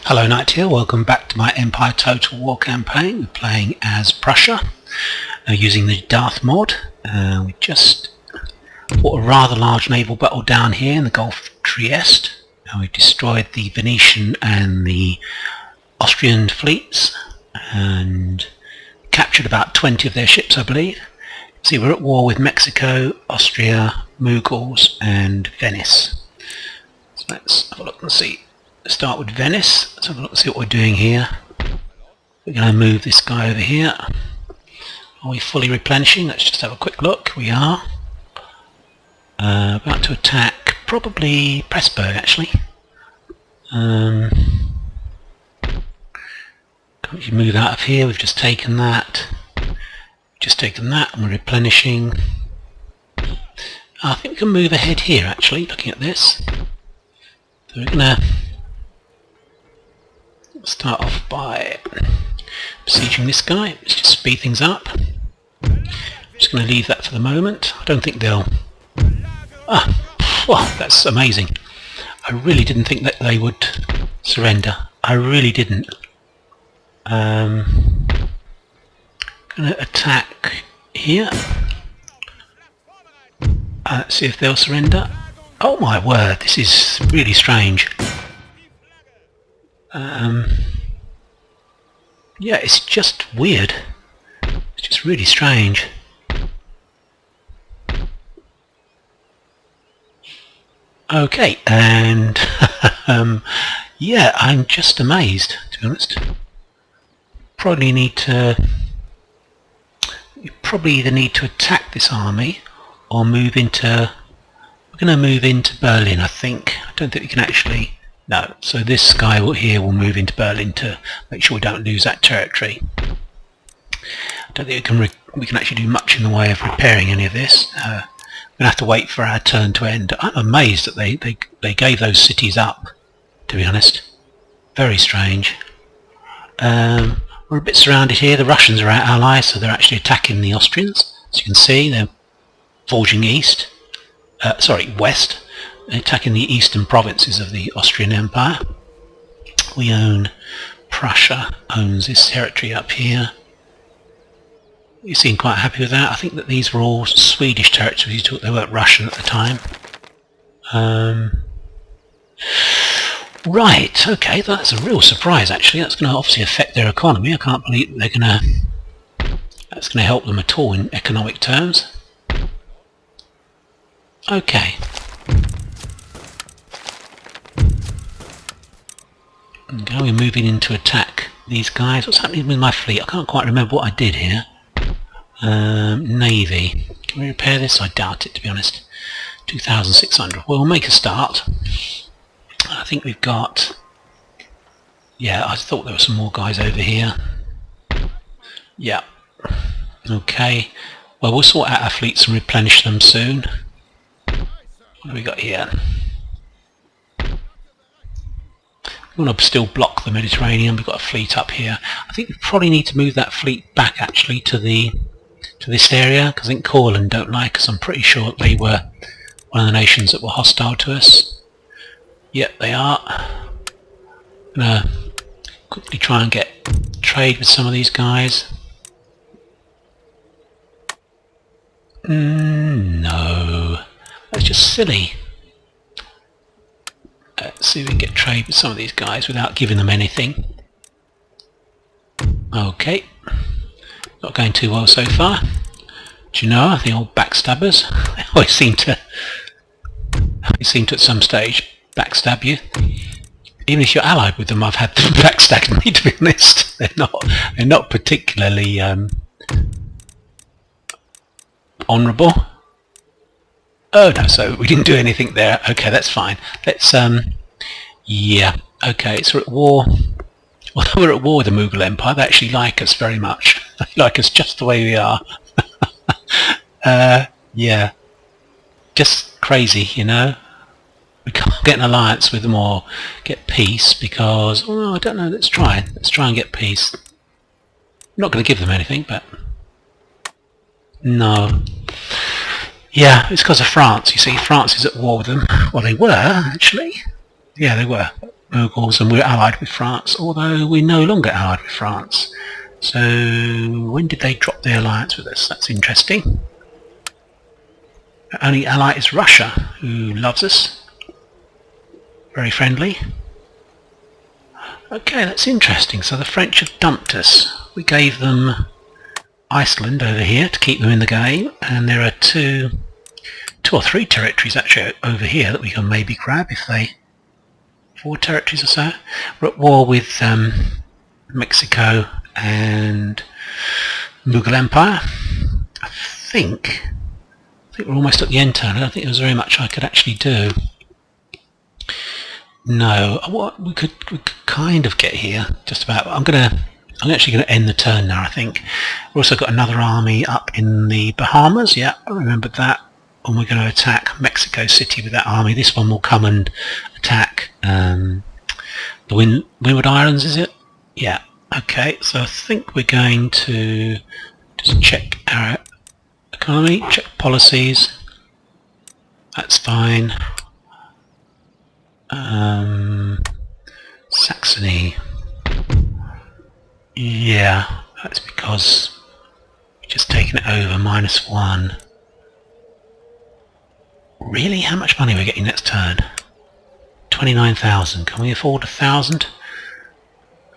Hello Knight here, welcome back to my Empire Total War campaign. We're playing as Prussia, using the Darthmod. We just fought a rather large naval battle down here in the Gulf of Trieste. We destroyed the Venetian and the Austrian fleets and captured about 20 of their ships, I believe. See, we're at war with Mexico, Austria, Mughals and Venice. So let's have a look and see. Let's start with Venice. Let's have a look and see what we're doing here. We're going to move this guy over here. Are we fully replenishing? Let's just have a quick look. We are. About to attack probably Pressburg actually. Can't you move out of here? We've just taken that. And we're replenishing. I think we can move ahead here actually, looking at this. So we're going to start off by besieging this guy. Let's just speed things up. I'm just going to leave that for the moment. I don't think they'll... Wow, that's amazing. I really didn't think that they would surrender. I really didn't. Going to attack here. Let's see if they'll surrender. Oh my word, this is really strange. Yeah, it's just weird. It's just really strange. Okay, and yeah, I'm just amazed, to be honest. You probably either need to attack this army or move into... We're going to move into Berlin, I think. I don't think we can actually... No, so this guy here will move into Berlin to make sure we don't lose that territory. I don't think we can actually do much in the way of repairing any of this. We're going to have to wait for our turn to end. I'm amazed that they gave those cities up, to be honest. Very strange. We're a bit surrounded here. The Russians are our allies, so they're actually attacking the Austrians. As you can see, they're forging west. Attacking the eastern provinces of the Austrian Empire. We own... Prussia owns this territory up here. You seem quite happy with that. I think that these were all Swedish territories. They weren't Russian at the time. Right, okay, that's a real surprise actually. That's going to obviously affect their economy. I can't believe that's going to help them at all in economic terms. Okay. Okay, we're moving in to attack these guys. What's happening with my fleet? I can't quite remember what I did here. Navy. Can we repair this? I doubt it, to be honest. 2,600. Well, we'll make a start. I think we've got... Yeah, I thought there were some more guys over here. Yeah. Okay. Well, we'll sort out our fleets and replenish them soon. What have we got here? We want to still block the Mediterranean. We've got a fleet up here. I think we probably need to move that fleet back actually to this area, because I think Courland don't like us. I'm pretty sure they were one of the nations that were hostile to us. Yep, they are. I'm gonna quickly try and get trade with some of these guys. No, that's just silly. Let's see if we can get trade with some of these guys without giving them anything. Okay, not going too well so far. Do you know, the old backstabbers, they always seem to at some stage backstab you. Even if you're allied with them, I've had them backstab me, to be honest. They're not particularly honourable. Oh no, so we didn't do anything there. Okay, that's fine. Let's yeah, okay, so we're at war. Well, we're at war with the Mughal Empire. They actually like us very much. They like us just the way we are. Yeah, just crazy, you know. We can't get an alliance with them or get peace because, oh, I don't know, let's try and get peace. I'm not going to give them anything, but no. Yeah, it's because of France, you see. France is at war with them. Well, they were, actually. Yeah, they were. Mughals, and we're allied with France, although we're no longer allied with France. So when did they drop their alliance with us? That's interesting. Our only ally is Russia, who loves us. Very friendly. Okay, that's interesting. So the French have dumped us. We gave them Iceland over here to keep them in the game, and there are two or three territories actually over here that we can maybe grab if they... 4 territories or so. We're at war with Mexico and Mughal Empire. I think we're almost at the end turn. I don't think there was very much I could actually do. No, what we could kind of get here, just about. I'm actually going to end the turn now, I think. We've also got another army up in the Bahamas. Yeah, I remembered that. And we're going to attack Mexico City with that army. This one will come and attack the Windward Islands, is it? Yeah. Okay, so I think we're going to just check our economy, check policies. That's fine. Saxony. Yeah, that's because we've just taken it over, -1. Really? How much money are we getting next turn? 29,000. Can we afford 1,000?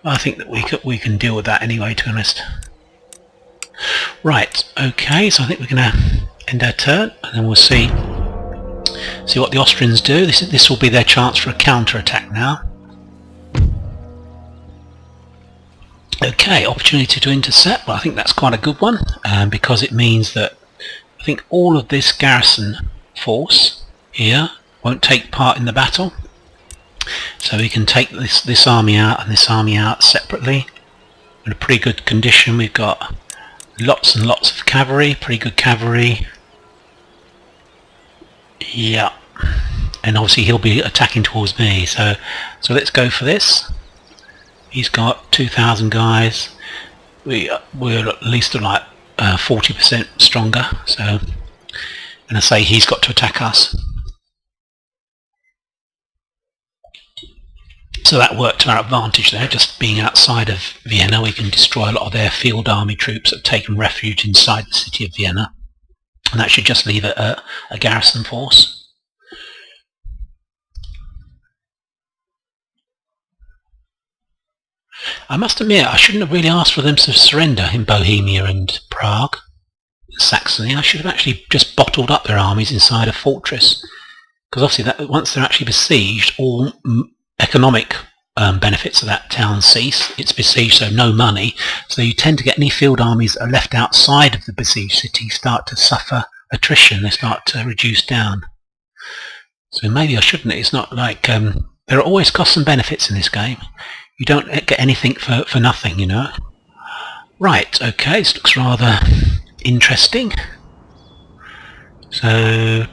I think that we can deal with that anyway, to be honest. Right, okay, so I think we're going to end our turn, and then we'll see what the Austrians do. This will be their chance for a counter-attack now. Okay, opportunity to intercept. Well, I think that's quite a good one, because it means that I think all of this garrison force here won't take part in the battle. So we can take this army out and this army out separately. In a pretty good condition. We've got lots and lots of cavalry, pretty good cavalry. Yeah, and obviously he'll be attacking towards me, so let's go for this. He's got 2,000 guys. We're at least like 40% stronger, so, and I say he's got to attack us. So that worked to our advantage there. Just being outside of Vienna, we can destroy a lot of their field army troops that have taken refuge inside the city of Vienna. And that should just leave a garrison force. I must admit, I shouldn't have really asked for them to surrender in Bohemia and Prague, Saxony. I should have actually just bottled up their armies inside a fortress. Because obviously, once they're actually besieged, all economic benefits of that town cease. It's besieged, so no money. So you tend to get any field armies that are left outside of the besieged city start to suffer attrition. They start to reduce down. So maybe I shouldn't. It's not like there are always costs and benefits in this game. You don't get anything for nothing, you know. Right. Okay. This looks rather interesting. So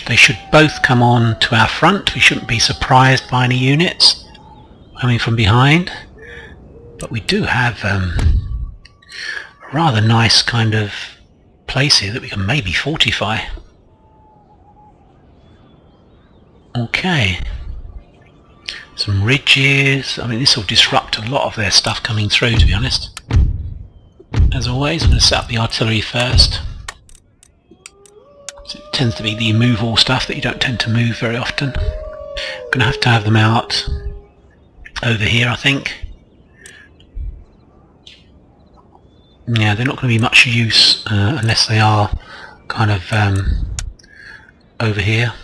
they should both come on to our front. We shouldn't be surprised by any units coming from behind. But we do have a rather nice kind of place here that we can maybe fortify. Okay. Some ridges. I mean, this will disrupt a lot of their stuff coming through, to be honest. As always, I'm going to set up the artillery first. It tends to be the move all stuff that you don't tend to move very often. I'm going to have them out over here, I think. Yeah, they're not going to be much use unless they are kind of over here.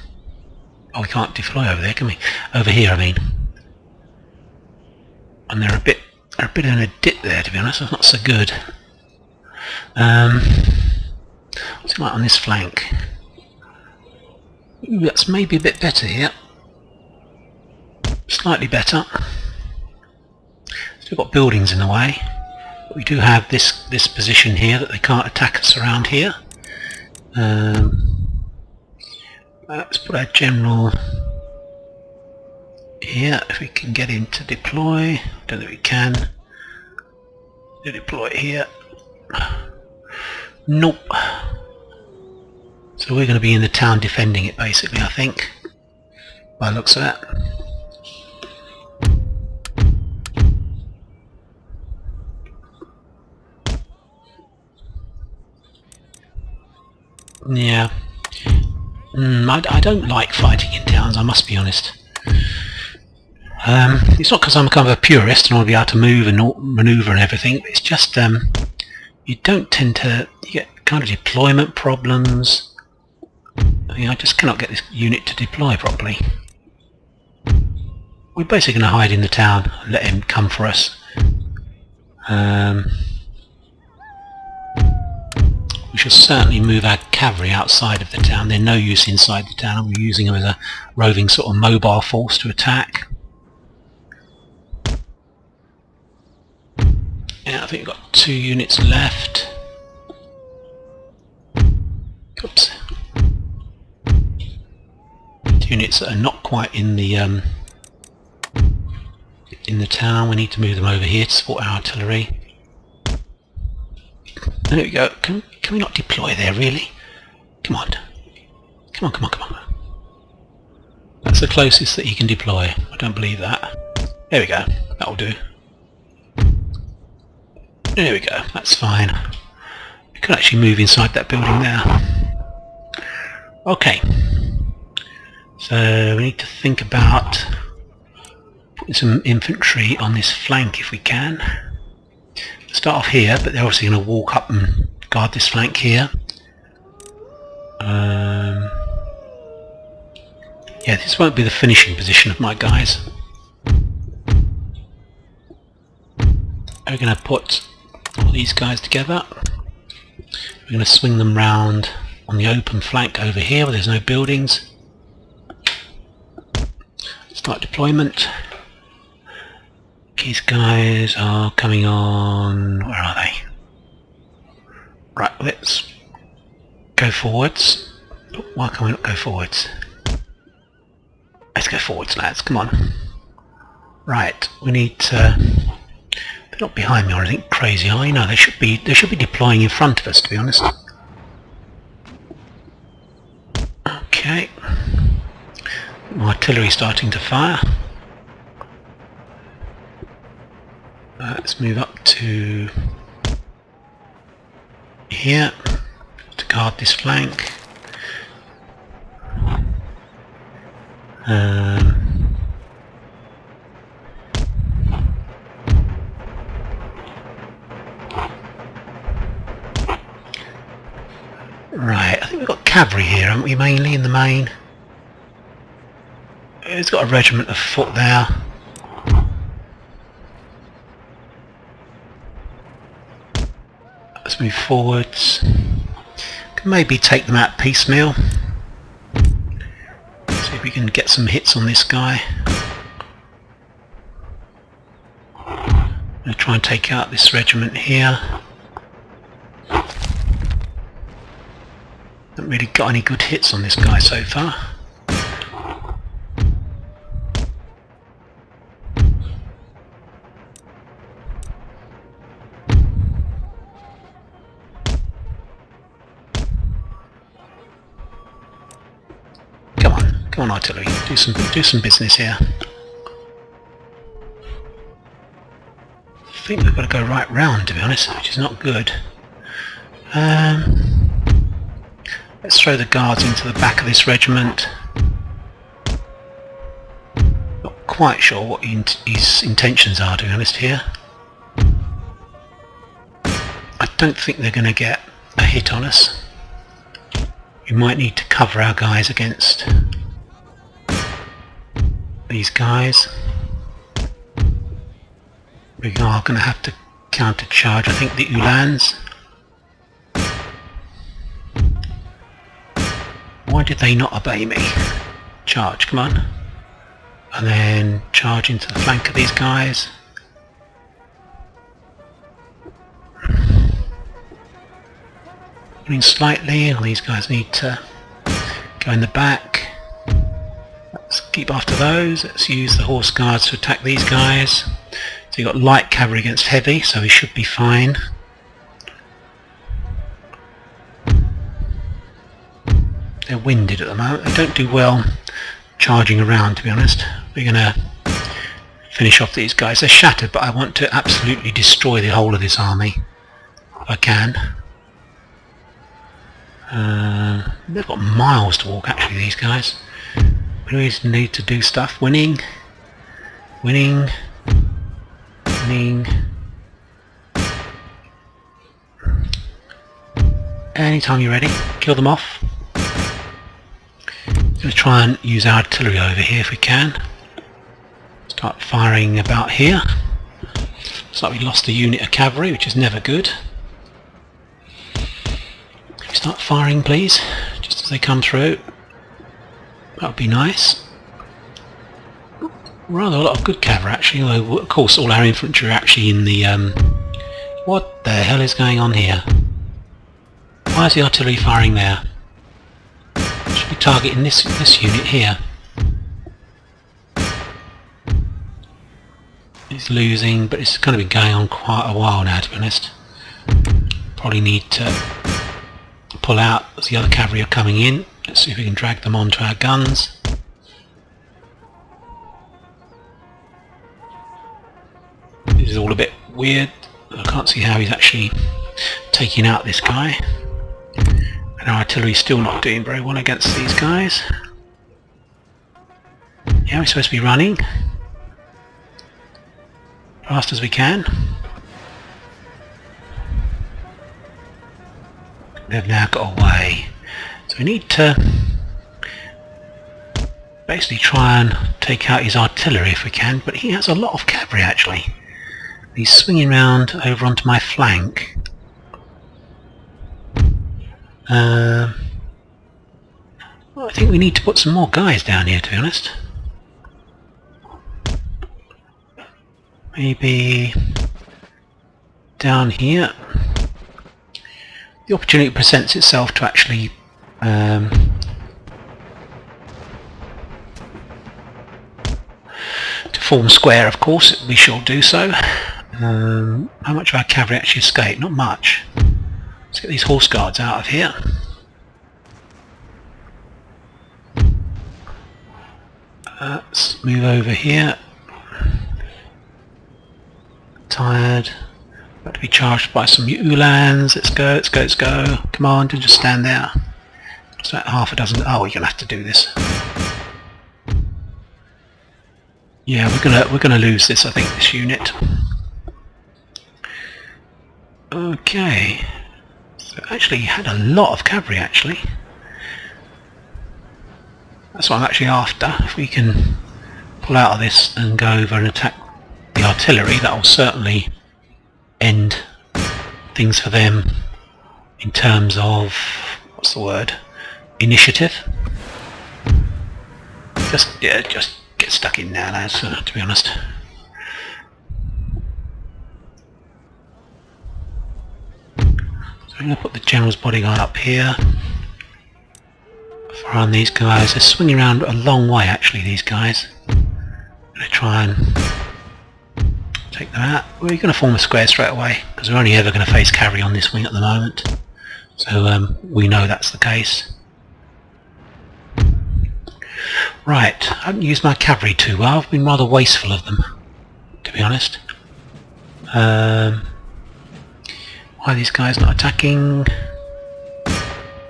Oh, we can't deploy over there, can we? Over here, I mean. And they're a bit in a dip there, to be honest. That's not so good. What's it like on this flank? Ooh, that's maybe a bit better here. Slightly better. Still got buildings in the way. But we do have this position here that they can't attack us around here. Let's put our general here, if we can get him to deploy. Don't think we can. Deploy here. Nope. So we're going to be in the town defending it, basically, I think, by the looks of that. Yeah. I don't like fighting in towns, I must be honest. It's not because I'm kind of a purist and I want to be able to move and manoeuvre and everything, but it's just you don't tend to... you get kind of deployment problems. I just cannot get this unit to deploy properly. We're basically going to hide in the town and let him come for us. We shall certainly move our cavalry outside of the town. They're no use inside the town. We're using them as a roving sort of mobile force to attack. Yeah, I think we've got 2 units left. Oops. 2 units that are not quite in the town. We need to move them over here to support our artillery. There we go. Can we not deploy there, really? Come on. Come on. That's the closest that he can deploy. I don't believe that. There we go. That'll do. There we go. That's fine. We could actually move inside that building there. Okay. So we need to think about putting some infantry on this flank if we can. Start off here, but they're obviously going to walk up and guard this flank here. Yeah, this won't be the finishing position of my guys. We're going to put all these guys together. We're going to swing them round on the open flank over here where there's no buildings. Start deployment. These guys are coming on... where are they? Right, let's go forwards. Why can we not go forwards? Let's go forwards, lads, come on. Right, we need to... they're not behind me or anything crazy, are they? No, they should be deploying in front of us, to be honest. Okay. My artillery starting to fire. Let's move up to here to guard this flank. Right, I think we've got cavalry here, haven't we, mainly in the main? It's got a regiment of foot there. Let's move forwards. Can maybe take them out piecemeal. See if we can get some hits on this guy. I'm going to try and take out this regiment here. Haven't really got any good hits on this guy so far. Come on, artillery, do some business here. I think we've got to go right round, to be honest, which is not good. Let's throw the guards into the back of this regiment. Not quite sure what his intentions are, to be honest, here. I don't think they're going to get a hit on us. We might need to cover our guys against these guys. We are going to have to counter-charge, I think, the Uhlans. Why did they not obey me? Charge, come on. And then charge into the flank of these guys. Moving slightly, and these guys need to go in the back. Let's keep after those. Let's use the horse guards to attack these guys. So you've got light cavalry against heavy, so we should be fine. They're winded at the moment. They don't do well charging around, to be honest. We're going to finish off these guys. They're shattered, but I want to absolutely destroy the whole of this army if I can. They've got miles to walk actually, these guys. We always need to do stuff. Winning. Winning. Winning. Anytime you're ready, kill them off. Let's try and use our artillery over here if we can. Start firing about here. Looks like we lost a unit of cavalry, which is never good. Start firing please, just as they come through. That would be nice. Rather a lot of good cavalry actually, although of course all our infantry are actually in the... What the hell is going on here? Why is the artillery firing there? Should be targeting this unit here. It's losing, but it's going to be going on quite a while now, to be honest. Probably need to pull out as the other cavalry are coming in. Let's see if we can drag them onto our guns. This is all a bit weird. I can't see how he's actually taking out this guy. And our artillery's still not doing very well against these guys. Yeah, we're supposed to be running fast as we can. They've now got away. So we need to basically try and take out his artillery if we can, but he has a lot of cavalry actually. He's swinging round over onto my flank. Well, I think we need to put some more guys down here, to be honest. Maybe down here. The opportunity presents itself to actually to form square, of course, we shall do so. How much of our cavalry actually escaped? Not much. Let's get these horse guards out of here. Let's move over here. Tired. About to be charged by some Uhlans. Let's go, let's go, let's go. Come on, don't just stand there. It's about half a dozen. Oh, we're gonna have to do this. Yeah, we're gonna lose this, I think, this unit. Okay. So actually had a lot of cavalry actually. That's what I'm actually after. If we can pull out of this and go over and attack the artillery, that will certainly end things for them in terms of, what's the word, initiative. Just get stuck in now, lads, to be honest. So I'm going to put the general's bodyguard up here. Fire on these guys. They're swinging around a long way actually, these guys. I'm going to try and take them out. We're going to form a square straight away because we're only ever going to face cavalry on this wing at the moment. So we know that's the case. Right, I haven't used my cavalry too well. I've been rather wasteful of them, to be honest. Why are these guys not attacking?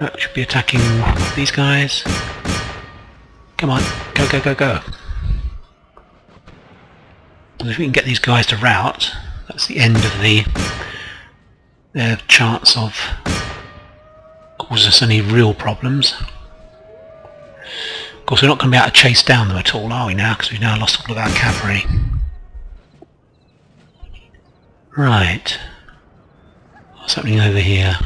No, should be attacking these guys. Come on, go, go, go, go. And if we can get these guys to rout, that's the end of their chance of causing us any real problems. Of course, we're not going to be able to chase down them at all, are we now? Because we've now lost all of our cavalry. Right. What's happening over here?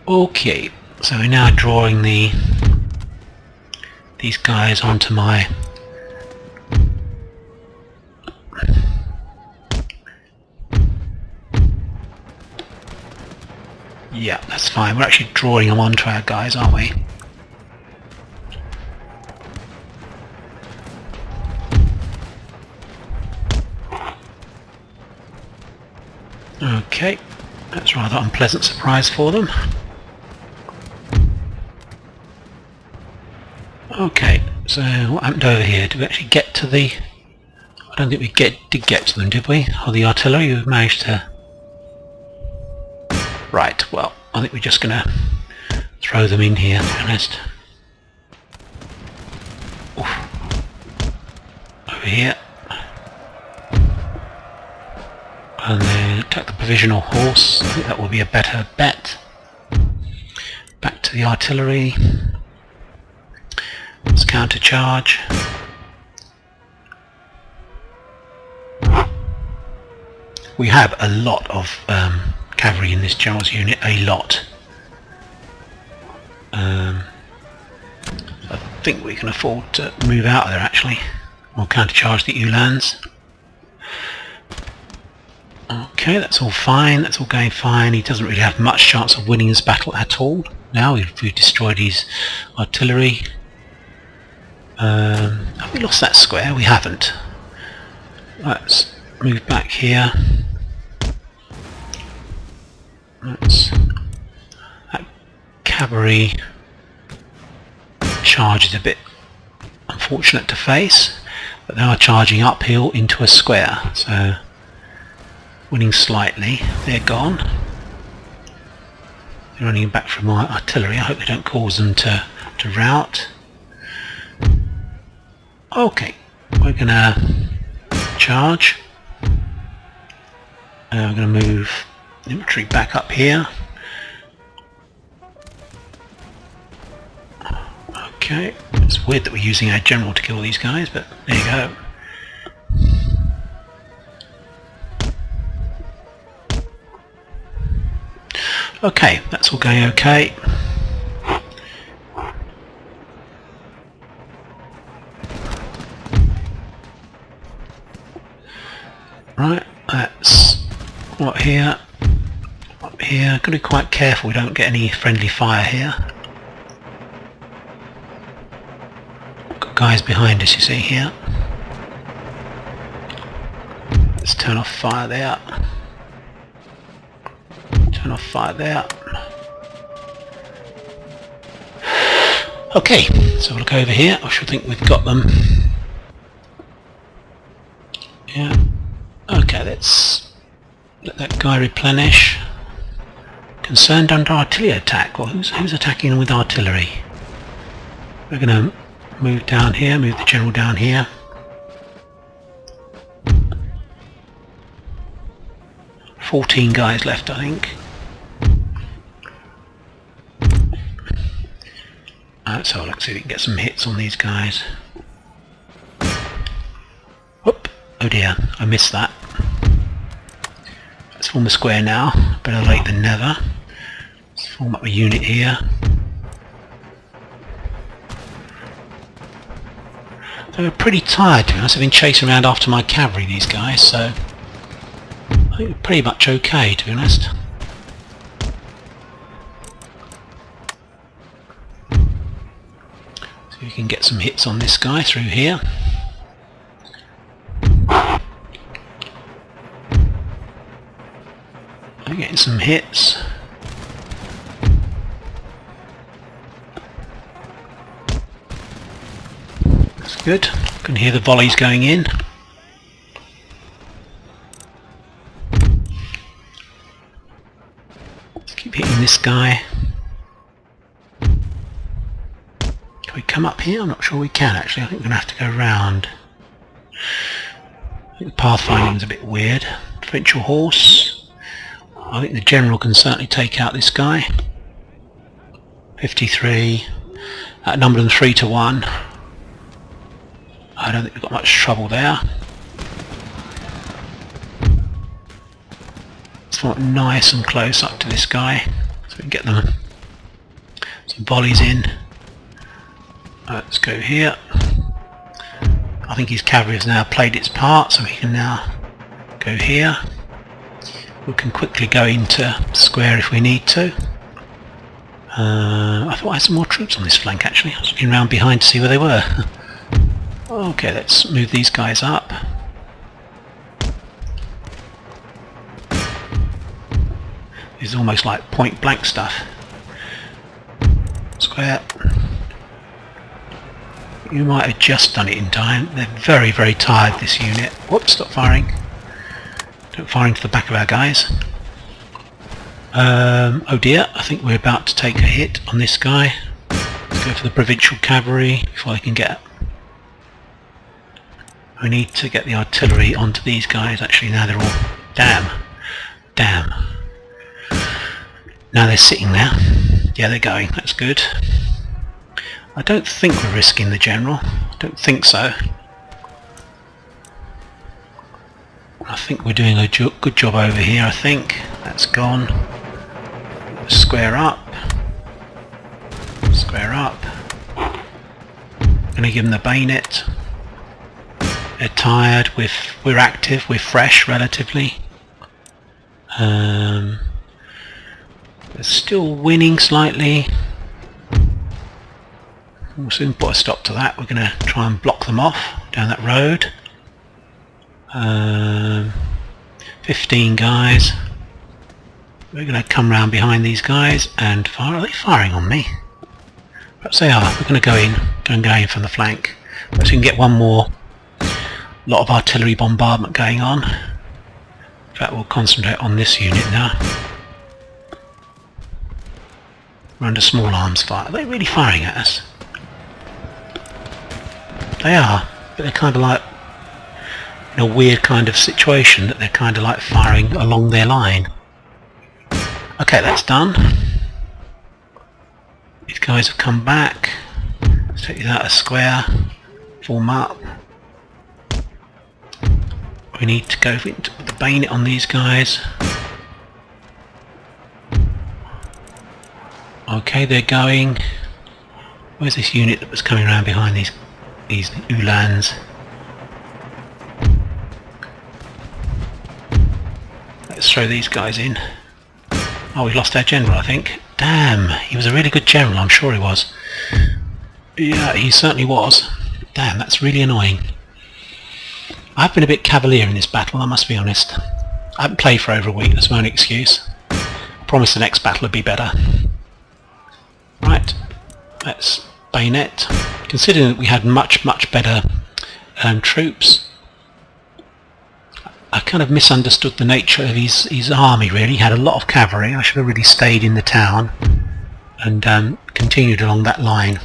Okay, so we're now drawing these guys onto my... Yeah, that's fine. We're actually drawing them onto our guys, aren't we? Okay, that's a rather unpleasant surprise for them. Okay, so what happened over here? Did we actually get to the... I don't think we did get to them, did we? Or the artillery, we've managed to... Right, well, I think we're just going to throw them in here, to be honest. Oof. Over here. And then attack the provisional horse. I think that will be a better bet. Back to the artillery. Let's counter charge. We have a lot of cavalry in this general's unit, a lot. I think we can afford to move out of there actually. We'll counter charge the Uhlans. Okay, that's all fine, that's all going fine. He doesn't really have much chance of winning this battle at all. Now we've destroyed his artillery. Have we lost that square? We haven't. Let's move back here. That cavalry charge is a bit unfortunate to face, but they are charging uphill into a square, so winning slightly. They're gone. They're running back from my artillery. I hope they don't cause them to rout. Okay, we're gonna charge. We're gonna move infantry back up here. Okay, it's weird that we're using our general to kill these guys, but there you go. Okay, that's all going okay. Right, that's what here. Up here, got to be quite careful we don't get any friendly fire here. Got guys behind us, you see here. Let's turn off fire there. Turn off fire there. Okay, so look over here. I should think we've got them. Yeah. Okay, let's let that guy replenish. Concerned under artillery attack. Well, who's attacking with artillery? We're going to move down here, move the general down here. $14 guys left, I think. So let's see if we can get some hits on these guys. Whoop! Oh dear, I missed that. Let's form a square now. Better late than never. Let's form up a unit here. They were pretty tired, to be honest. They've been chasing around after my cavalry, these guys, so I think we're pretty much okay, to be honest. So we can get some hits on this guy through here. We're getting some hits. That's good. Can hear the volleys going in. Let's keep hitting this guy. Can we come up here? I'm not sure we can actually. I think we're going to have to go round. I think the pathfinding's a bit weird. Provincial horse. I think the general can certainly take out this guy. 53. Outnumbered them 3 to 1. I don't think we've got much trouble there. Let's get nice and close up to this guy so we can get them some volleys in. Let's go here. I think his cavalry has now played its part, so we can now go here. We can quickly go into square if we need to. I thought I had some more troops on this flank actually. I was looking around behind to see where they were. Okay, let's move these guys up. This is almost like point blank stuff. Square. You might have just done it in time. They're very, very tired, this unit. Whoops, stop firing. Don't fire into the back of our guys. Oh dear, I think we're about to take a hit on this guy. Let's go for the provincial cavalry before they can get... We need to get the artillery onto these guys. Actually, now they're all... Damn. Now they're sitting there. Yeah, they're going. That's good. I don't think we're risking the general. I don't think so. I think we're doing a good job over here, I think. That's gone. Square up. Square up. Gonna give them the bayonet. They're tired. We're active. We're fresh, relatively. They're still winning slightly. We'll soon put a stop to that. We're going to try and block them off down that road. 15 guys. We're going to come round behind these guys and fire. Are they firing on me? Perhaps they are. We're going to go in from the flank. Perhaps we can get one more lot of artillery bombardment going on. In fact, we'll concentrate on this unit now. We're under small arms fire. Are they really firing at us? They are, but they're kind of like in a weird kind of situation that they're kind of like firing along their line. Okay, that's done. These guys have come back. Let's take these out of square. Form up. We need to go with the bayonet on these guys. Okay, they're going. Where's this unit that was coming around behind these Uhlans? Let's throw these guys in. Oh, we lost our general, I think. Damn, he was a really good general, I'm sure he was. Yeah, he certainly was. Damn, that's really annoying. I've been a bit cavalier in this battle, I must be honest. I haven't played for over a week, that's my only excuse. I promise the next battle will be better. Right, let's bayonet. Considering that we had much better troops, I kind of misunderstood the nature of his army really. He had a lot of cavalry. I should have really stayed in the town and continued along that line.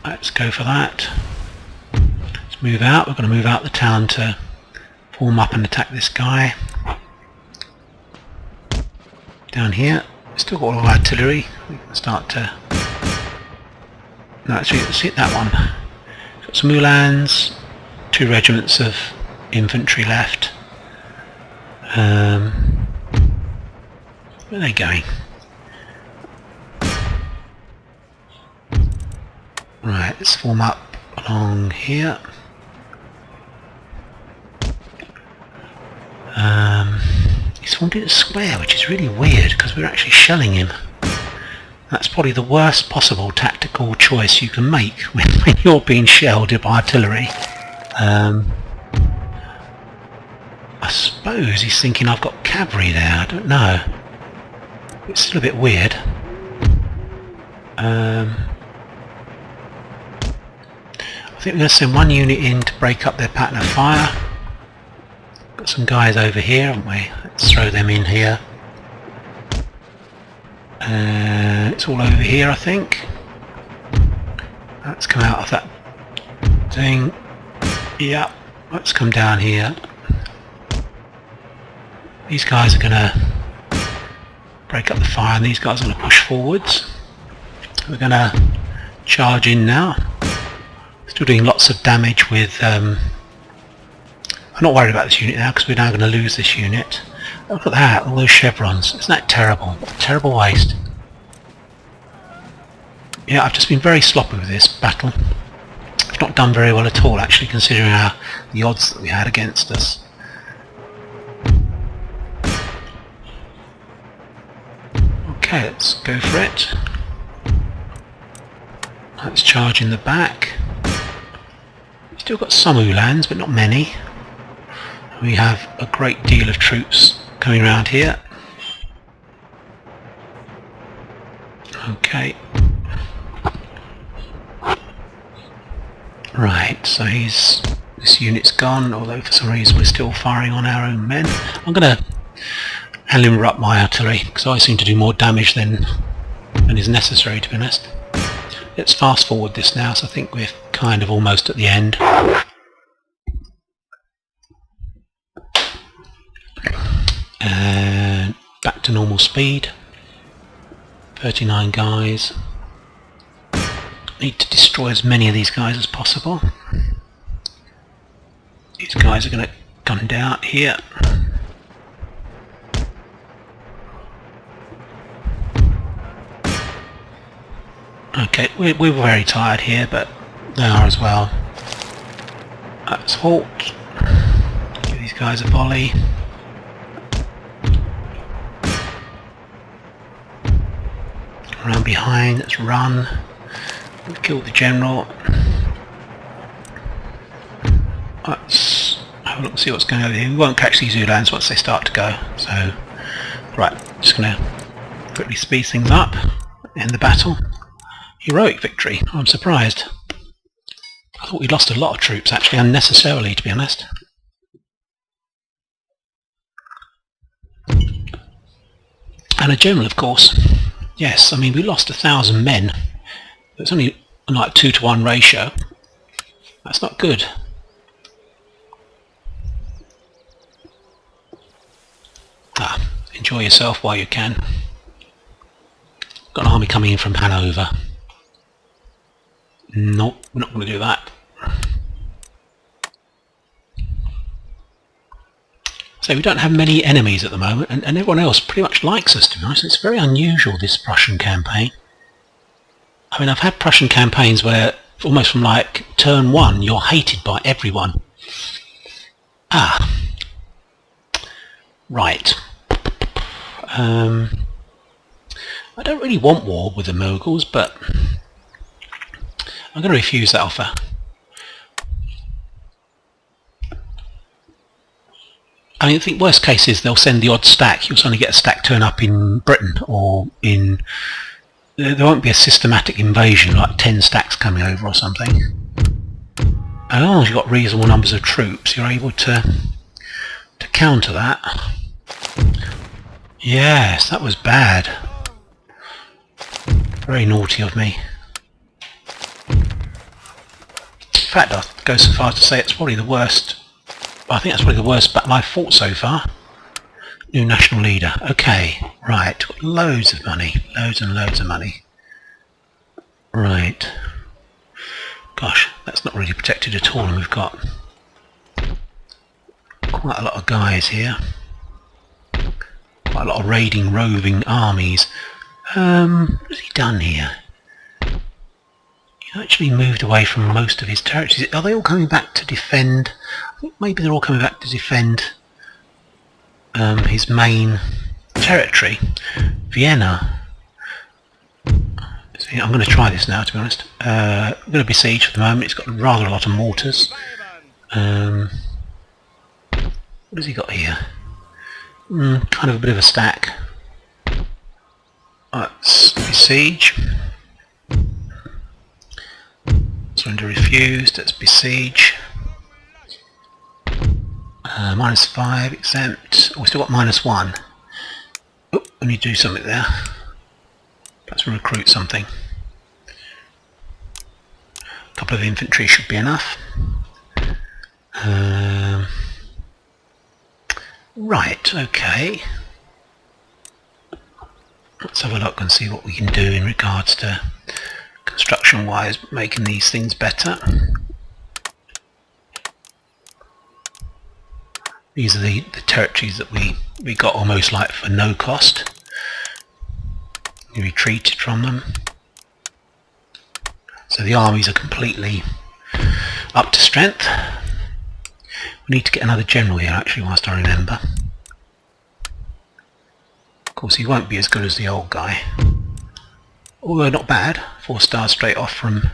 Let's go for that. Let's move out. We're going to move out the town to form up and attack this guy. Down here, we've still got all our artillery. We can start to... No, actually, let's hit that one. Got some Uhlans, 2 regiments of infantry left. Where are they going? Right, let's form up along here. He's formed in a square, which is really weird because we're actually shelling him. That's probably the worst possible tactical choice you can make when you're being shelled by artillery. I suppose he's thinking I've got cavalry there, I don't know. It's still a bit weird. I think we're going to send one unit in to break up their pattern of fire. Got some guys over here, haven't we? Let's throw them in here. It's all over here, I think. Let's come out of that thing. Yeah, let's come down here. These guys are going to break up the fire and these guys are going to push forwards. We're going to charge in now. Still doing lots of damage with... I'm not worried about this unit now because we're now going to lose this unit. Look at that, all those chevrons. Isn't that terrible? What a terrible waste. Yeah, I've just been very sloppy with this battle. I've not done very well at all actually, considering the odds that we had against us. Okay, let's go for it. Let's charge in the back. Still got some Uhlans, but not many. We have a great deal of troops coming around here. Okay. Right, so this unit's gone, although for some reason we're still firing on our own men. I'm going to and limber up my artillery, because I seem to do more damage than is necessary, to be honest. Let's fast forward this now, so I think we're kind of almost at the end. And back to normal speed. 39 guys. Need to destroy as many of these guys as possible. These guys are going to gun down here. Okay, we're very tired here, but they are as well. Let's halt. Give these guys a volley. Around behind, let's run. We've killed the general. Let's have a look and see what's going on here. We won't catch these Ulans once they start to go. So, right, just going to quickly speed things up. End the battle. Heroic victory. I'm surprised. I thought we'd lost a lot of troops, actually, unnecessarily, to be honest. And a general, of course. Yes, I mean, we lost 1,000 men. It's only like 2-to-1 ratio. That's not good. Enjoy yourself while you can. Got an army coming in from Hanover. Nope, we're not going to do that. So we don't have many enemies at the moment, and everyone else pretty much likes us, to be honest. It's very unusual, this Prussian campaign. I mean, I've had Prussian campaigns where, almost from like turn 1, you're hated by everyone. Right. I don't really want war with the Mughals, but I'm going to refuse that offer. I mean, I think worst case is they'll send the odd stack. You'll suddenly get a stack turn up in Britain, or in... There won't be a systematic invasion, like 10 stacks coming over or something. As long as you've got reasonable numbers of troops, you're able to counter that. Yes, that was bad. Very naughty of me. In fact, I'll go so far as to say it's probably the worst. I think that's probably the worst battle I've fought so far. New national leader. Okay, right. Got loads of money. Loads and loads of money. Right. Gosh, that's not really protected at all, and we've got quite a lot of guys here. Quite a lot of raiding, roving armies. What has he done here? He actually moved away from most of his territories. Are they all coming back to defend? I think maybe they're all coming back to defend his main territory, Vienna. See, I'm going to try this now, to be honest. I'm going to besiege for the moment. It's got rather a lot of mortars. What has he got here? Kind of a bit of a stack. Let's besiege. Surrender refused. Let's besiege. -5 exempt. Oh, we still got -1. Oh, we need to do something there. Perhaps recruit something. A couple of infantry should be enough. Right, okay. Let's have a look and see what we can do in regards to construction wise, making these things better. These are the territories that we got almost like for no cost. We retreated from them. So the armies are completely up to strength. We need to get another general here, actually, whilst I remember. Of course, he won't be as good as the old guy. Although not bad. 4 stars straight off from...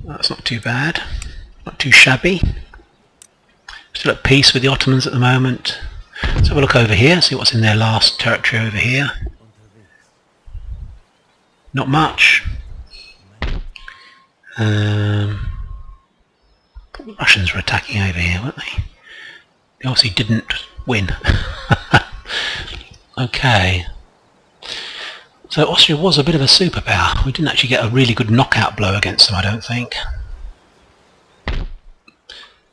That's not too bad. Not too shabby. Still at peace with the Ottomans at the moment. Let's have a look over here, see what's in their last territory over here. Not much. The Russians were attacking over here, weren't they? They obviously didn't win. Okay. So Austria was a bit of a superpower. We didn't actually get a really good knockout blow against them, I don't think.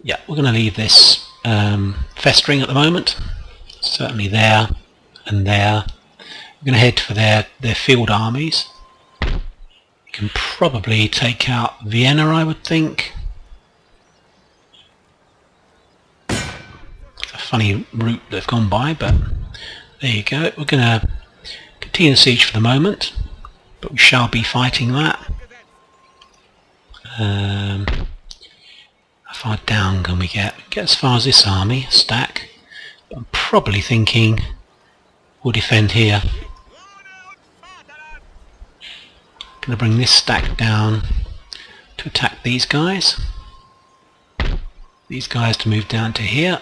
Yeah, we're going to leave this festering at the moment. Certainly there and there. We're going to head for their field armies. We can probably take out Vienna, I would think. It's a funny route they've gone by, but there you go. We're going to continue the siege for the moment, but we shall be fighting that. How far down can we get? Get as far as this army, stack. But I'm probably thinking we'll defend here. Going to bring this stack down to attack these guys. These guys to move down to here.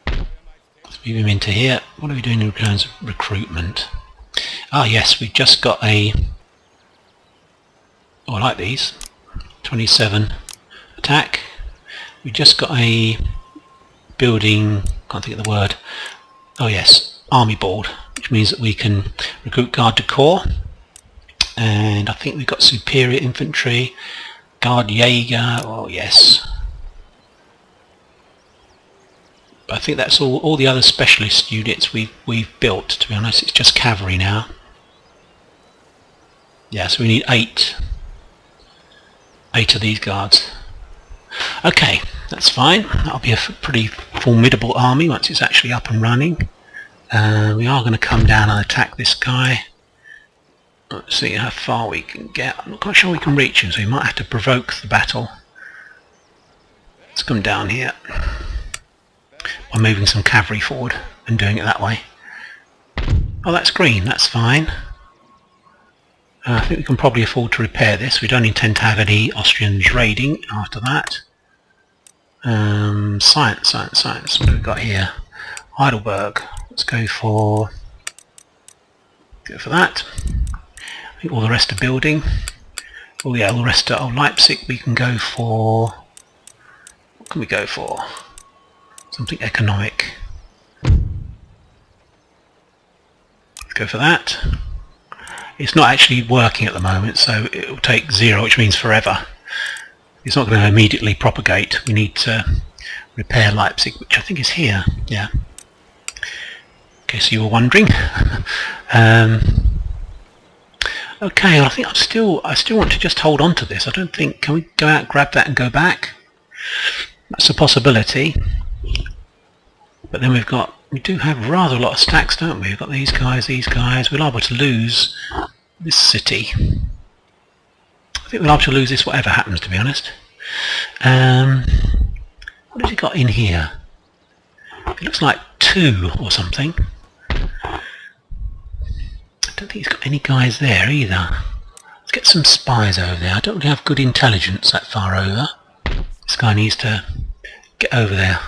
Let's move him into here. What are we doing in terms of recruitment? Ah yes, we've just got a... Oh, I like these. 27 attack. We just got a building, can't think of the word. Oh yes, army board, which means that we can recruit Garde du Corps. And I think we've got superior infantry, Guard Jaeger, oh yes. But I think that's all the other specialist units we've built, to be honest. It's just cavalry now. Yeah, so we need eight of these guards. Okay, that's fine. That'll be a pretty formidable army once it's actually up and running. We are going to come down and attack this guy. Let's see how far we can get. I'm not quite sure we can reach him, so we might have to provoke the battle. Let's come down here by moving some cavalry forward and doing it that way. Oh, that's green, that's fine. I think we can probably afford to repair this. We don't intend to have any Austrians raiding after that. Science. What have we got here? Heidelberg. Let's go for that. I think all the rest are building. Oh yeah, all the rest are Leipzig. We can go for... What can we go for? Something economic. Let's go for that. It's not actually working at the moment, so it will take 0, which means forever. It's not going to immediately propagate. We need to repair Leipzig, which I think is here. Yeah. In case you were wondering. Okay, I think I still want to just hold on to this. I don't think... Can we go out, grab that and go back? That's a possibility. But then we do have rather a lot of stacks, don't we? We've got these guys. We're liable to lose this city. I think we're liable to lose this whatever happens, to be honest. What has he got in here? It looks like 2 or something. I don't think he's got any guys there either. Let's get some spies over there. I don't really have good intelligence that far over. This guy needs to get over there.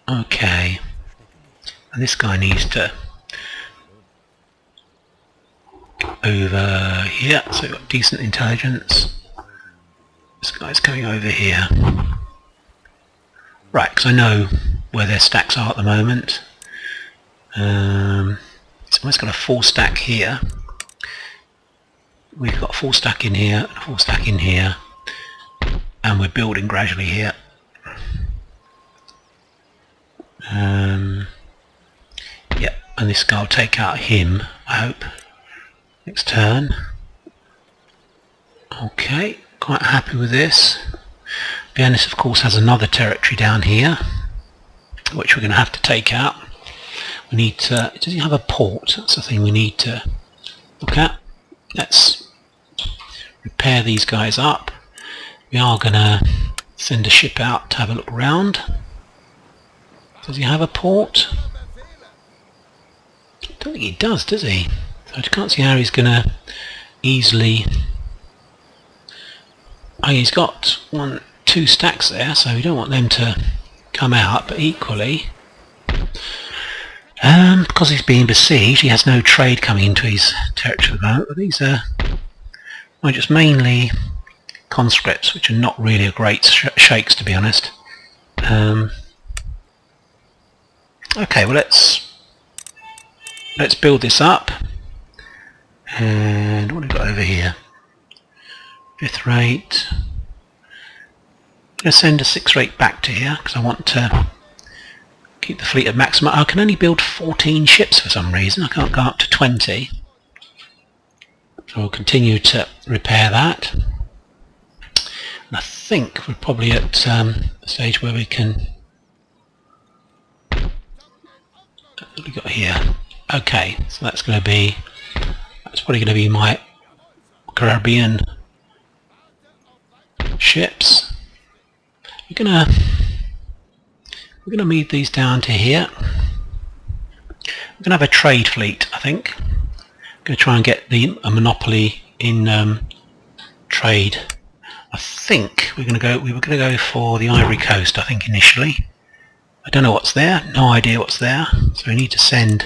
Okay. And this guy needs to get over here. So we've got decent intelligence. This guy's coming over here. Right, because I know where their stacks are at the moment. Someone's got a 4 stack here. We've got a 4 stack in here, and a 4 stack in here. And we're building gradually here. Yep, and this guy will take out him, I hope. Next turn. Okay, quite happy with this. Vienna, of course, has another territory down here, which we're going to have to take out. We need to... Does he have a port? That's the thing we need to look at. Let's repair these guys up. We are going to send a ship out to have a look around. Does he have a port? I don't think he does he? So I can't see how he's going to easily... Oh, he's got 2 stacks there, so we don't want them to come out, but equally... because he's being besieged, he has no trade coming into his territory at the moment. But these are just mainly conscripts, which are not really a great shakes, to be honest. Okay, well let's build this up. And what have we got over here? 5th rate. I'm going to send a 6th rate back to here because I want to keep the fleet at maximum. I can only build 14 ships for some reason. I can't go up to 20. So we'll continue to repair that. And I think we're probably at the stage where we can... What have we got here? Okay, so that's probably going to be my Caribbean ships. We're gonna move these down to here. We're gonna have a trade fleet, I think. I'm gonna try and get a monopoly in trade. I think we were gonna go for the Ivory Coast, I think, initially. I don't know what's there, no idea what's there, so we need to send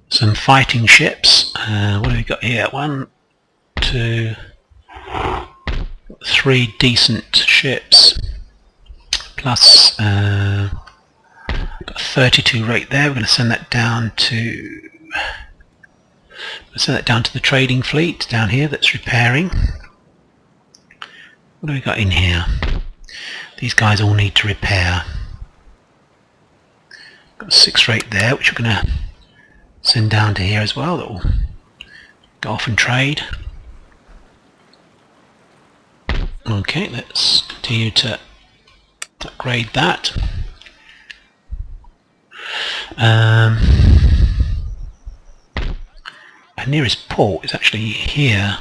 some fighting ships. What have we got here? 1, 2, 3 decent ships, plus got a 32 rate there. We're going to send that down to the trading fleet down here that's repairing. What do we got in here? These guys all need to repair. Got a 6 rate there, which we're going to send down to here as well. That will go off and trade. Okay, let's continue to upgrade that. Our nearest port is actually here,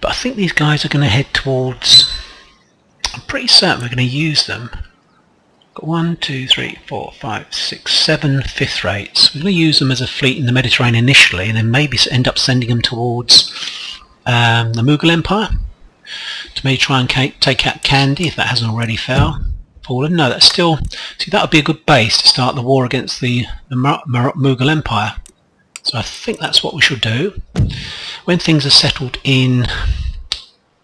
but I think these guys are going to head towards... I'm pretty certain we're going to use them. Got 1, 2, 3, 4, 5, 6, 7 5th rates. We're going to use them as a fleet in the Mediterranean initially, and then maybe end up sending them towards the Mughal Empire to maybe try and take out Kandy if that hasn't already fallen. No, that's still... See, that would be a good base to start the war against the Mughal Empire. So I think that's what we should do. When things are settled in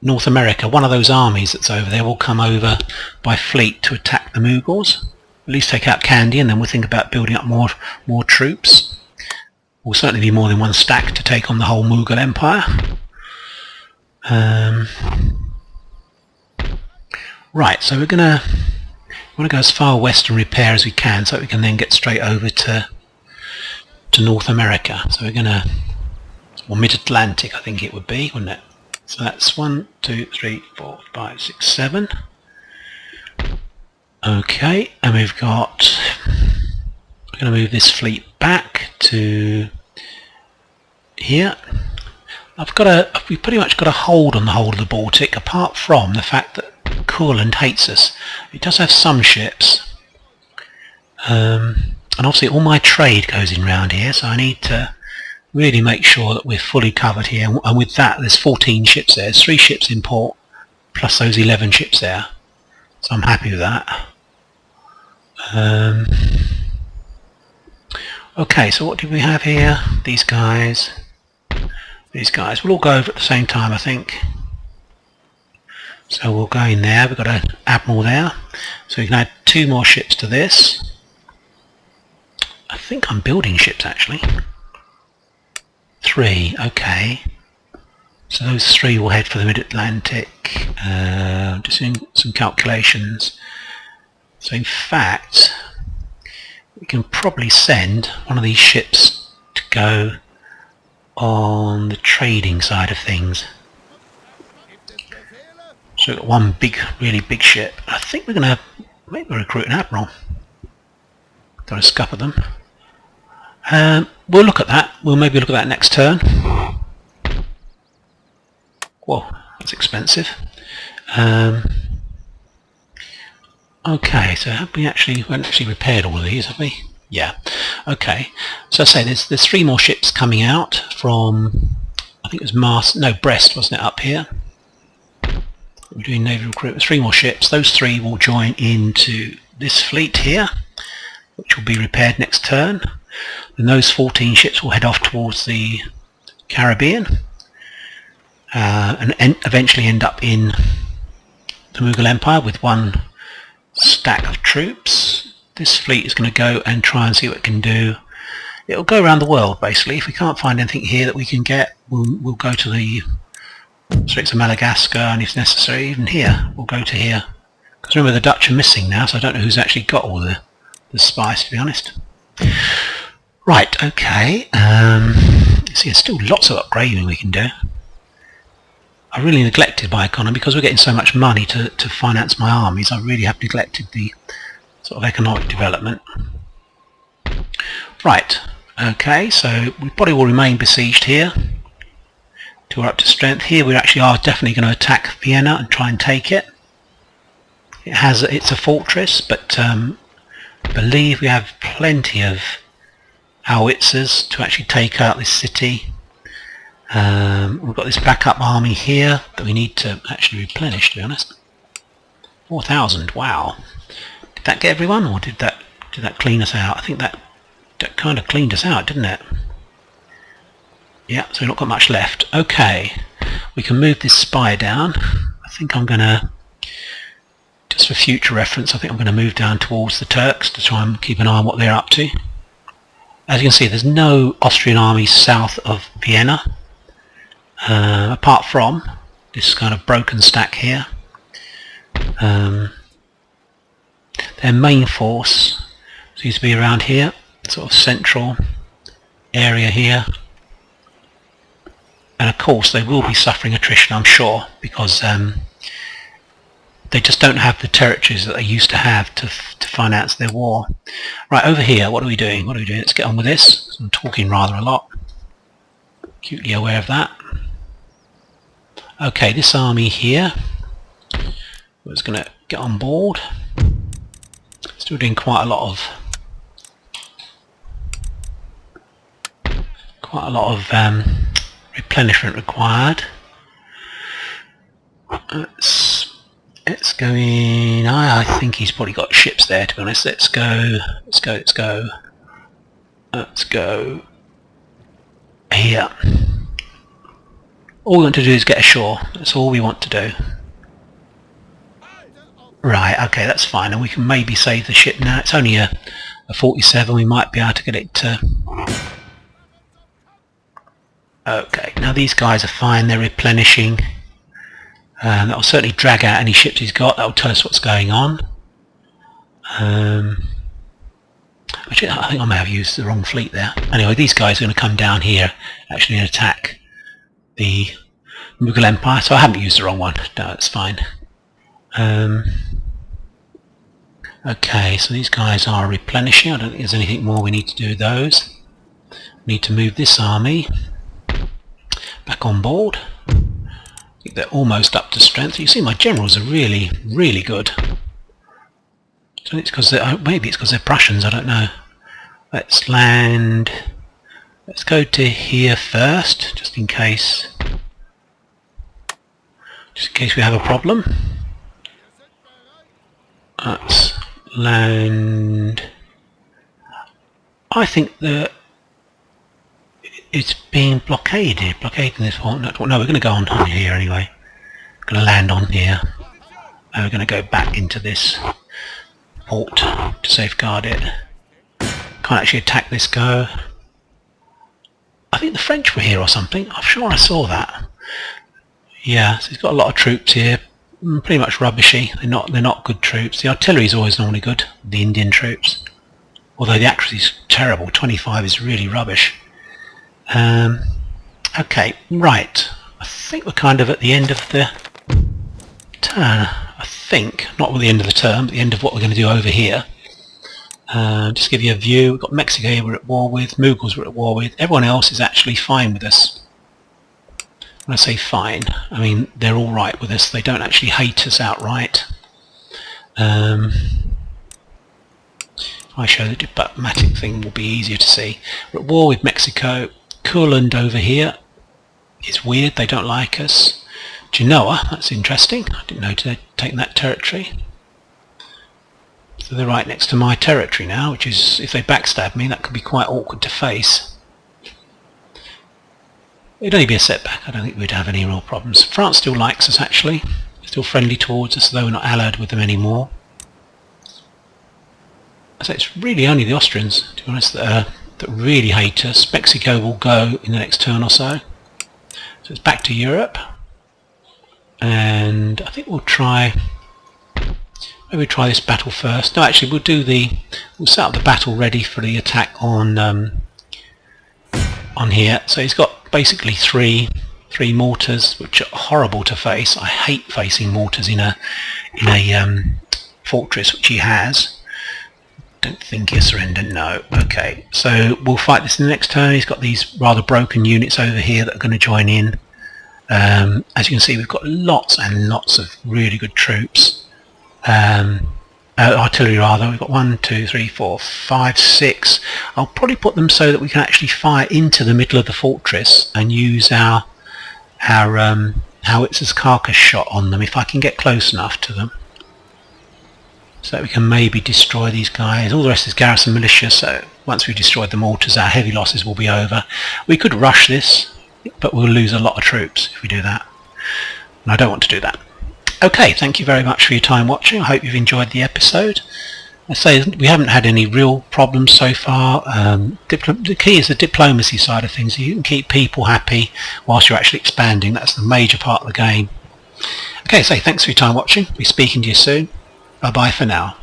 North America, one of those armies that's over there will come over by fleet to attack the Mughals. At least take out Kandy, and then we'll think about building up more troops. Will certainly be more than one stack to take on the whole Mughal Empire. Right, so we want to go as far west and repair as we can, so that we can then get straight over to North America. So we're going to, or mid-Atlantic I think it would be, wouldn't it? So that's 1, 2, 3, 4, 5, 6, 7. Okay, and we're going to move this fleet back to here. We've pretty much got a hold on the whole of the Baltic, apart from the fact that Courland hates us. It does have some ships, and obviously all my trade goes in round here, so I need to really make sure that we're fully covered here. And with that, there's 14 ships there. There's 3 ships in port, plus those 11 ships there. So I'm happy with that. Okay, so what do we have here? These guys. These guys will all go over at the same time, I think. So we'll go in there. We've got an admiral there, so we can add 2 more ships to this. I think I'm building ships actually. 3, okay. So those 3 will head for the mid-Atlantic. Just doing some calculations. So in fact, we can probably send one of these ships to go on the trading side of things. So we've got one really big ship. I think we're going to maybe recruit an admiral. Don't scupper them. We'll look at that. We'll maybe look at that next turn. Whoa, that's expensive. Okay, so we haven't actually repaired all of these, have we? Yeah. Okay. So I say there's 3 more ships coming out from, I think it was Brest, wasn't it, up here? We're doing naval recruitment. 3 more ships. Those 3 will join into this fleet here, which will be repaired next turn. And those 14 ships will head off towards the Caribbean and eventually end up in the Mughal Empire with one stack of troops. This fleet is going to go and try and see what it can do. It'll go around the world basically. If we can't find anything here that we can get, we'll go to the Straits of Madagascar, and if necessary even here, we'll go to here. Because remember, the Dutch are missing now, so I don't know who's actually got all the spice, to be honest. Right, okay. See, there's still lots of upgrading we can do. I really neglected my economy because we're getting so much money to finance my armies. I really have neglected the sort of economic development. Right, okay, so we probably will remain besieged here till we're up to strength. Here we actually are definitely going to attack Vienna and try and take it. It's a fortress, but I believe we have plenty of howitzers to actually take out this city. We've got this backup army here that we need to actually replenish, to be honest. 4,000, wow. Did that get everyone, or did that clean us out? I think that kind of cleaned us out, didn't it? Yeah, so we've not got much left. Okay, we can move this spy down. I think I'm going to, just for future reference, I think I'm going to move down towards the Turks to try and keep an eye on what they're up to. As you can see, there's no Austrian army south of Vienna, apart from this kind of broken stack here. Their main force seems to be around here, sort of central area here. And of course they will be suffering attrition, I'm sure, because they just don't have the territories that they used to have to finance their war. Right, over here, what are we doing? Let's get on with this. I'm talking rather a lot. Acutely aware of that. Okay, this army here was going to get on board. Still doing quite a lot of replenishment required. Let's go in. I think he's probably got ships there, to be honest. Let's go here. All we want to do is get ashore. That's all we want to do. Right, okay, that's fine, and we can maybe save the ship now. It's only a 47. We might be able to get it to... Okay, now these guys are fine. They're replenishing. That will certainly drag out any ships he's got. That will tell us what's going on. Actually, I think I may have used the wrong fleet there. Anyway, these guys are going to come down here actually and attack the Mughal Empire. So I haven't used the wrong one. No, it's fine. Okay, so these guys are replenishing. I don't think there's anything more we need to do with those. We need to move this army back on board. I think they're almost up to strength. You see, my generals are really, really good. So it's because maybe it's because they're Prussians. I don't know. Let's land. Let's go to here first, just in case. Just in case we have a problem. Let's land. I think that it's being blockaded. Blockading this one. No, we're going to go on here anyway. We're going to land on here. And we're going to go back into this port to safeguard it. Can't actually attack this go. I think the French were here or something. I'm sure I saw that. Yeah, so he's got a lot of troops here. Pretty much rubbishy. They're not good troops. The artillery is always normally good. The Indian troops. Although the accuracy is terrible. 25 is really rubbish. Okay, right. I think we're kind of at the end of the turn. I think, not at the end of the term, but the end of what we're going to do over here. Just give you a view. We've got Mexico here we're at war with, Mughals we're at war with. Everyone else is actually fine with us. When I say fine, I mean they're all right with us. They don't actually hate us outright. If I show the diplomatic thing, will be easier to see. We're at war with Mexico. Courland over here is weird. They don't like us. Genoa, that's interesting. I didn't know they'd taken that territory. So they're right next to my territory now, which is, if they backstab me, that could be quite awkward to face. It'd only be a setback. I don't think we'd have any real problems. France still likes us, actually. Still friendly towards us, though we're not allied with them anymore. So it's really only the Austrians, to be honest, that really hate us. Mexico will go in the next turn or so. So it's back to Europe, and I think we'll try. Maybe we'll try this battle first. No, actually, we'll set up the battle ready for the attack on here. So he's got basically three mortars, which are horrible to face. I hate facing mortars in a fortress, which he has. Don't think he'll surrender. No. Okay, so we'll fight this in the next turn. He's got these rather broken units over here that are going to join in. As you can see, we've got lots and lots of really good troops. Artillery rather. We've got 1, 2, 3, 4, 5, 6. I'll probably put them so that we can actually fire into the middle of the fortress and use our howitzer's carcass shot on them if I can get close enough to them, so that we can maybe destroy these guys. All the rest is garrison militia, so once we've destroyed the mortars, our heavy losses will be over. We could rush this, but we'll lose a lot of troops if we do that, and I don't want to do that. Okay, thank you very much for your time watching. I hope you've enjoyed the episode. I say we haven't had any real problems so far. The key is the diplomacy side of things. You can keep people happy whilst you're actually expanding. That's the major part of the game. Okay, so thanks for your time watching. We'll be speaking to you soon. Bye bye for now.